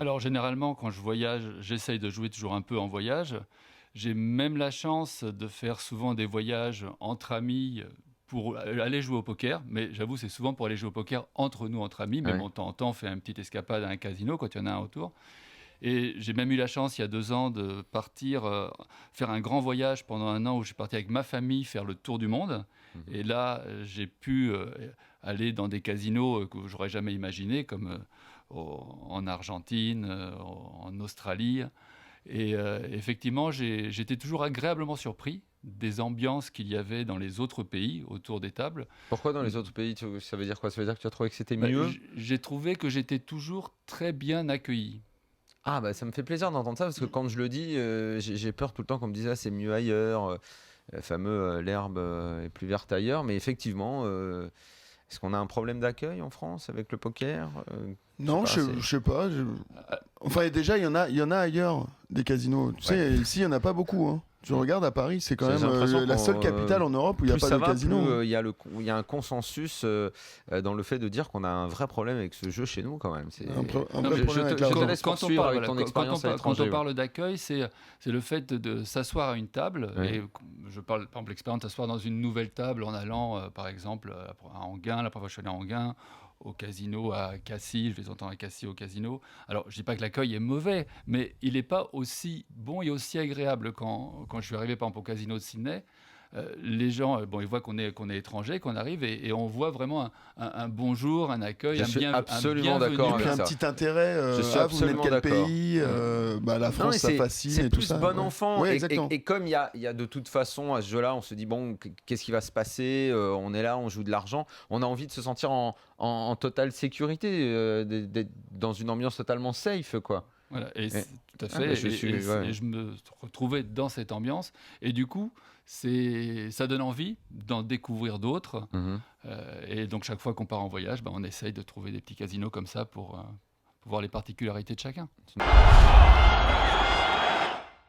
Alors généralement, quand je voyage, j'essaye de jouer toujours un peu en voyage. J'ai même la chance de faire souvent des voyages entre amis pour aller jouer au poker. Mais j'avoue, c'est souvent pour aller jouer au poker entre nous, entre amis. Mais Ouais. bon, de temps en temps, on fait une petite escapade à un casino quand il y en a un autour. Et j'ai même eu la chance, il y a 2 ans, de partir faire un grand voyage pendant un an où je suis parti avec ma famille faire le tour du monde. Mhm. Et là, j'ai pu aller dans des casinos que j'aurais jamais imaginé, comme en Argentine, en Australie. Et effectivement, j'étais toujours agréablement surpris des ambiances qu'il y avait dans les autres pays autour des tables. Pourquoi dans les autres pays, ça veut dire quoi? Ça veut dire que tu as trouvé que c'était Bah, mieux? j'ai trouvé que j'étais toujours très bien accueilli. Ah bah ça me fait plaisir d'entendre ça parce que quand je le dis, j'ai peur tout le temps qu'on me dise ah, c'est mieux ailleurs, le fameux l'herbe est plus verte ailleurs. Mais effectivement, est-ce qu'on a un problème d'accueil en France avec le poker? Non, Je sais pas, je sais pas. Enfin, déjà, il y en a ailleurs, des casinos. Tu sais, ici, il n'y en a pas beaucoup. Hein. Tu regardes à Paris, c'est quand J'ai même l'impression la qu'on, seule capitale en Europe où il n'y a plus pas ça de va, casino. plus il y a un consensus dans le fait de dire qu'on a un vrai problème avec ce jeu chez nous quand même. C'est... Un Non, vrai mais problème avec je te l'argent. laisse poursuivre avec ton expérience à quand l'étranger. on parle d'accueil, c'est le fait de s'asseoir à une table. Oui. Et je parle par exemple l'expérience de s'asseoir dans une nouvelle table en allant, par exemple, à Enghien. La première fois, je suis allé à Enghien, au casino à Cassis. Je vais entendre à Cassis au casino. Alors, je dis pas que l'accueil est mauvais, mais il n'est pas aussi bon et aussi agréable quand je suis arrivé, par exemple, au casino de Sydney. Les gens, bon, ils voient qu'on est étranger, qu'on arrive, et on voit vraiment un bonjour, un accueil, Je un suis bien, absolument un bienvenu. d'accord Et puis avec un ça. petit intérêt. Je suis Vous venez de absolument quel d'accord. pays la Non, France, mais ça fascine c'est et tout plus ça. bon Ouais. enfant. Ouais, Et, exactement. et comme il y a de toute façon à ce jeu-là, on se dit bon, qu'est-ce qui va se passer? On est là, on joue de l'argent. On a envie de se sentir en totale sécurité, d'être dans une ambiance totalement safe, quoi. Voilà, et tout à Ah, fait. bah, ouais. Et je me retrouvais dans cette ambiance. Et du coup, ça donne envie d'en découvrir d'autres. Mhm. Et donc, chaque fois qu'on part en voyage, on essaye de trouver des petits casinos comme ça pour voir les particularités de chacun.